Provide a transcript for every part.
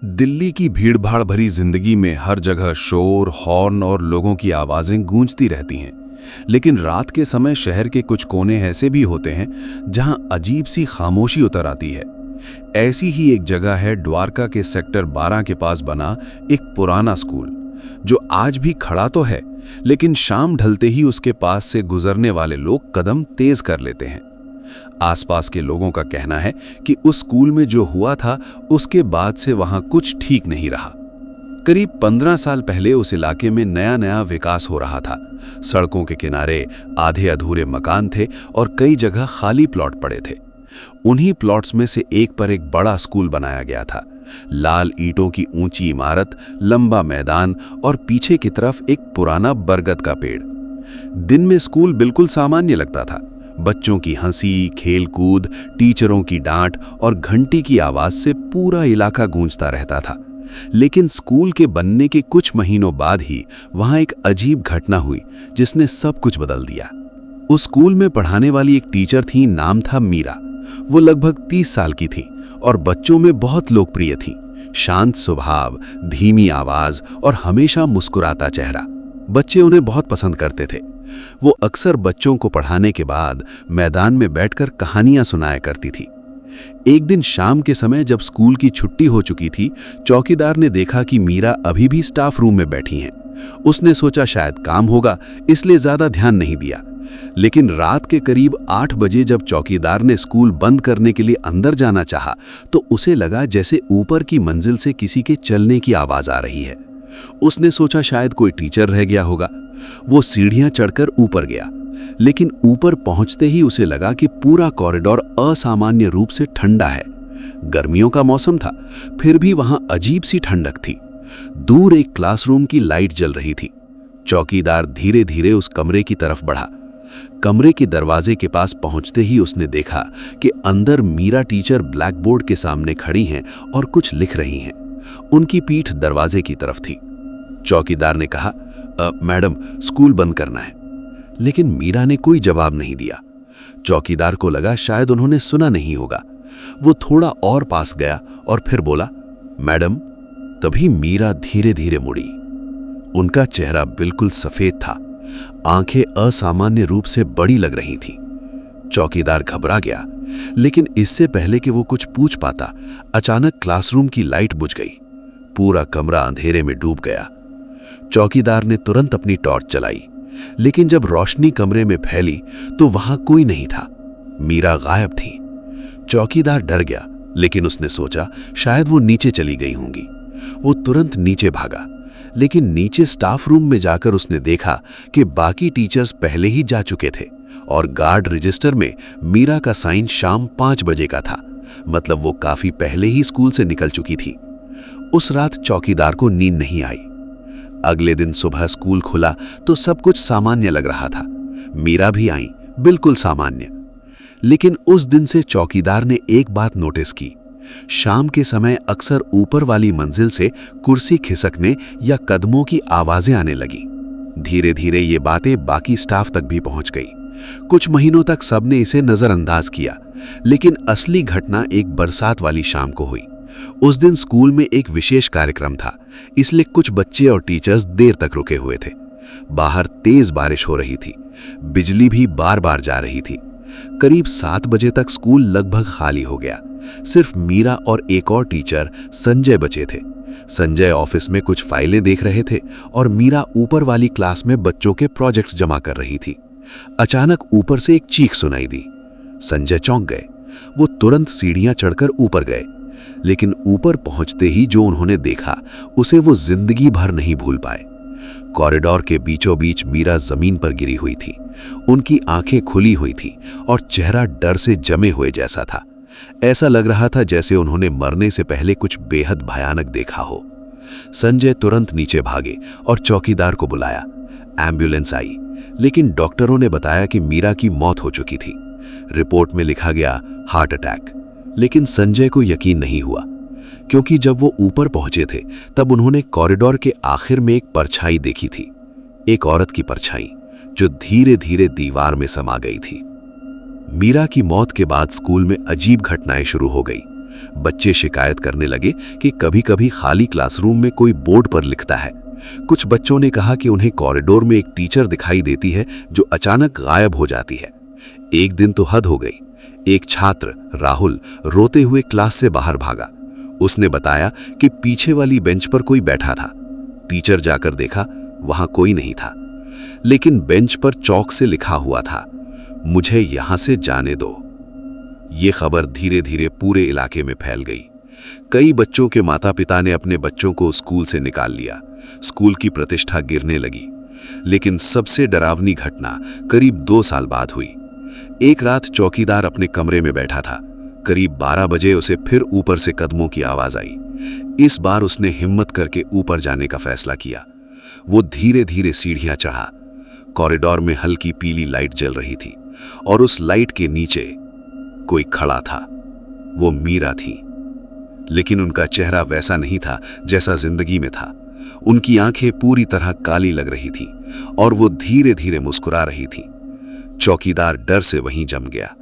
दिल्ली की भीड़भाड़ भरी जिंदगी में हर जगह शोर, हॉर्न और लोगों की आवाजें गूंजती रहती हैं। लेकिन रात के समय शहर के कुछ कोने ऐसे भी होते हैं जहां अजीब सी खामोशी उतर आती है। ऐसी ही एक जगह है द्वारका के सेक्टर 12 के पास बना एक पुराना स्कूल, जो आज भी खड़ा तो है, लेकिन शाम ढलते ही उसके पास से गुजरने वाले लोग कदम तेज कर लेते हैं। आसपास के लोगों का कहना है कि उस स्कूल में जो हुआ था उसके बाद से वहां कुछ ठीक नहीं रहा। करीब 15 साल पहले उस इलाके में नया नया विकास हो रहा था। सड़कों के किनारे आधे अधूरे मकान थे और कई जगह खाली प्लॉट पड़े थे। उन्हीं प्लॉट्स में से एक पर एक बड़ा स्कूल बनाया गया था। लाल ईंटों की ऊंची इमारत, लंबा मैदान और पीछे की तरफ एक पुराना बरगद का पेड़। दिन में स्कूल बिल्कुल सामान्य लगता था। बच्चों की हंसी, खेलकूद, टीचरों की डांट और घंटी की आवाज से पूरा इलाका गूंजता रहता था। लेकिन स्कूल के बनने के कुछ महीनों बाद ही वहां एक अजीब घटना हुई जिसने सब कुछ बदल दिया। उस स्कूल में पढ़ाने वाली एक टीचर थी, नाम था मीरा। वो लगभग 30 साल की थी और बच्चों में बहुत लोकप्रिय थी। शांत स्वभाव, धीमी आवाज और हमेशा मुस्कुराता चेहरा। बच्चे उन्हें बहुत पसंद करते थे। वो अक्सर बच्चों को पढ़ाने के बाद मैदान में बैठकर कहानियां सुनाया करती थी। एक दिन शाम के समय जब स्कूल की छुट्टी हो चुकी थी, चौकीदार ने देखा कि मीरा अभी भी स्टाफ रूम में बैठी हैं। उसने सोचा शायद काम होगा, इसलिए ज्यादा ध्यान नहीं दिया। लेकिन रात के करीब 8 बजे जब चौकीदार ने स्कूल बंद करने के लिए अंदर जाना चाहा, तो उसे लगा जैसे ऊपर की मंजिल से किसी के चलने की आवाज आ रही है। उसने सोचा शायद कोई टीचर रह गया होगा। वो सीढ़ियां चढ़कर ऊपर गया, लेकिन ऊपर पहुंचते ही उसे लगा कि पूरा कॉरिडोर असामान्य रूप से ठंडा है। गर्मियों का मौसम था, फिर भी वहां अजीब सी ठंडक थी। दूर एक क्लासरूम की लाइट जल रही थी। चौकीदार धीरे धीरे उस कमरे की तरफ बढ़ा। कमरे के दरवाजे के पास पहुंचते ही उसने देखा कि अंदर मीरा टीचर ब्लैक बोर्ड के सामने खड़ी हैं और कुछ लिख रही हैं। उनकी पीठ दरवाजे की तरफ थी। चौकीदार ने कहा, मैडम, स्कूल बंद करना है। लेकिन मीरा ने कोई जवाब नहीं दिया। चौकीदार को लगा शायद उन्होंने सुना नहीं होगा। वो थोड़ा और पास गया और फिर बोला, मैडम। तभी मीरा धीरे धीरे मुड़ी। उनका चेहरा बिल्कुल सफेद था, आंखें असामान्य रूप से बड़ी लग रही थीं। चौकीदार घबरा गया, लेकिन इससे पहले कि वो कुछ पूछ पाता, अचानक क्लासरूम की लाइट बुझ गई। पूरा कमरा अंधेरे में डूब गया। चौकीदार ने तुरंत अपनी टॉर्च चलाई, लेकिन जब रोशनी कमरे में फैली तो वहां कोई नहीं था। मीरा गायब थी। चौकीदार डर गया, लेकिन उसने सोचा शायद वो नीचे चली गई होंगी। वो तुरंत नीचे भागा, लेकिन नीचे स्टाफ रूम में जाकर उसने देखा कि बाकी टीचर्स पहले ही जा चुके थे और गार्ड रजिस्टर में मीरा का साइन शाम 5 बजे का था। मतलब वो काफी पहले ही स्कूल से निकल चुकी थी। उस रात चौकीदार को नींद नहीं आई। अगले दिन सुबह स्कूल खुला तो सब कुछ सामान्य लग रहा था। मीरा भी आई, बिल्कुल सामान्य। लेकिन उस दिन से चौकीदार ने एक बात नोटिस की। शाम के समय अक्सर ऊपर वाली मंजिल से कुर्सी खिसकने या कदमों की आवाजें आने लगी। धीरे धीरे ये बातें बाकी स्टाफ तक भी पहुंच गई। कुछ महीनों तक सबने इसे नजरअंदाज किया, लेकिन असली घटना एक बरसात वाली शाम को हुई। उस दिन स्कूल में एक विशेष कार्यक्रम था, इसलिए कुछ बच्चे और टीचर्स देर तक रुके हुए थे। बाहर तेज बारिश हो रही थी, बिजली भी बार बार जा रही थी। करीब 7 बजे तक स्कूल लगभग खाली हो गया। सिर्फ मीरा और एक और टीचर संजय बचे थे। संजय ऑफिस में कुछ फाइलें देख रहे थे और मीरा ऊपर वाली क्लास में बच्चों के प्रोजेक्ट्स जमा कर रही थी। अचानक ऊपर से एक चीख सुनाई दी। संजय चौंक गए। वो तुरंत सीढ़ियां चढ़कर ऊपर गए, लेकिन ऊपर पहुंचते ही जो उन्होंने देखा उसे वो जिंदगी भर नहीं भूल पाए। कॉरिडोर के बीचों बीच मीरा जमीन पर गिरी हुई थी। उनकी आंखें खुली हुई थी और चेहरा डर से जमे हुए जैसा था। ऐसा लग रहा था जैसे उन्होंने मरने से पहले कुछ बेहद भयानक देखा हो। संजय तुरंत नीचे भागे और चौकीदार को बुलाया। एम्बुलेंस आई, लेकिन डॉक्टरों ने बताया कि मीरा की मौत हो चुकी थी। रिपोर्ट में लिखा गया हार्ट अटैक। लेकिन संजय को यकीन नहीं हुआ, क्योंकि जब वो ऊपर पहुंचे थे तब उन्होंने कॉरिडोर के आखिर में एक परछाई देखी थी। एक औरत की परछाई जो धीरे धीरे दीवार में समा गई थी। मीरा की मौत के बाद स्कूल में अजीब घटनाएं शुरू हो गई। बच्चे शिकायत करने लगे कि कभी-कभी खाली क्लासरूम में कोई बोर्ड पर लिखता है। कुछ बच्चों ने कहा कि उन्हें कॉरिडोर में एक टीचर दिखाई देती है जो अचानक गायब हो जाती है। एक दिन तो हद हो गई। एक छात्र राहुल रोते हुए क्लास से बाहर भागा। उसने बताया कि पीछे वाली बेंच पर कोई बैठा था। टीचर जाकर देखा, वहां कोई नहीं था, लेकिन बेंच पर चौक से लिखा हुआ था, मुझे यहां से जाने दो। ये खबर धीरे धीरे पूरे इलाके में फैल गई। कई बच्चों के माता पिता ने अपने बच्चों को स्कूल से निकाल लिया। स्कूल की प्रतिष्ठा गिरने लगी। लेकिन सबसे डरावनी घटना करीब 2 साल बाद हुई। एक रात चौकीदार अपने कमरे में बैठा था। करीब 12 बजे उसे फिर ऊपर से कदमों की आवाज आई। इस बार उसने हिम्मत करके ऊपर जाने का फैसला किया। वो धीरे धीरे सीढ़ियां चढ़ा। कॉरिडोर में हल्की पीली लाइट जल रही थी और उस लाइट के नीचे कोई खड़ा था। वो मीरा थी, लेकिन उनका चेहरा वैसा नहीं था जैसा जिंदगी में था। उनकी आंखें पूरी तरह काली लग रही थी और वो धीरे धीरे मुस्कुरा रही थी। चौकीदार डर से वहीं जम गया।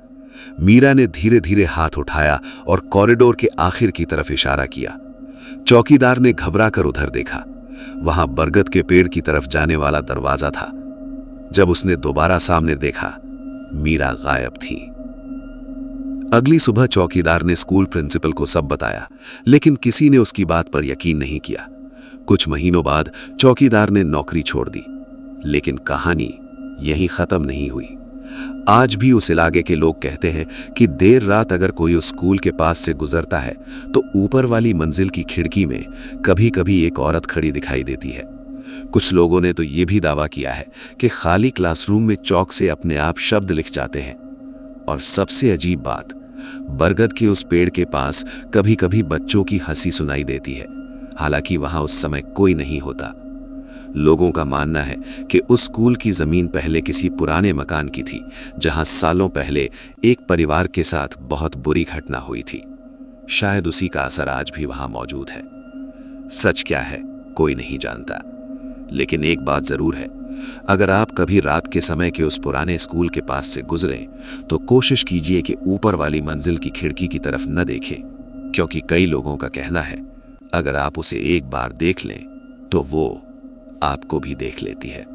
मीरा ने धीरे धीरे हाथ उठाया और कॉरिडोर के आखिर की तरफ इशारा किया। चौकीदार ने घबराकर उधर देखा। वहां बरगद के पेड़ की तरफ जाने वाला दरवाजा था। जब उसने दोबारा सामने देखा, मीरा गायब थी। अगली सुबह चौकीदार ने स्कूल प्रिंसिपल को सब बताया, लेकिन किसी ने उसकी बात पर यकीन नहीं किया। कुछ महीनों बाद चौकीदार ने नौकरी छोड़ दी, लेकिन कहानी यहीं खत्म नहीं हुई। आज भी उस इलाके के लोग कहते हैं कि देर रात अगर कोई उस स्कूल के पास से गुजरता है तो ऊपर वाली मंजिल की खिड़की में कभी कभी एक औरत खड़ी दिखाई देती है। कुछ लोगों ने तो ये भी दावा किया है कि खाली क्लासरूम में चौक से अपने आप शब्द लिख जाते हैं। और सबसे अजीब बात, बरगद के उस पेड़ के पास कभी कभी बच्चों की हंसी सुनाई देती है, हालांकि वहां उस समय कोई नहीं होता। लोगों का मानना है कि उस स्कूल की जमीन पहले किसी पुराने मकान की थी, जहां सालों पहले एक परिवार के साथ बहुत बुरी घटना हुई थी। शायद उसी का असर आज भी वहां मौजूद है। सच क्या है कोई नहीं जानता, लेकिन एक बात जरूर है, अगर आप कभी रात के समय के उस पुराने स्कूल के पास से गुजरें तो कोशिश कीजिए कि ऊपर वाली मंजिल की खिड़की की तरफ न देखें, क्योंकि कई लोगों का कहना है अगर आप उसे एक बार देख लें तो वो आपको भी देख लेती है।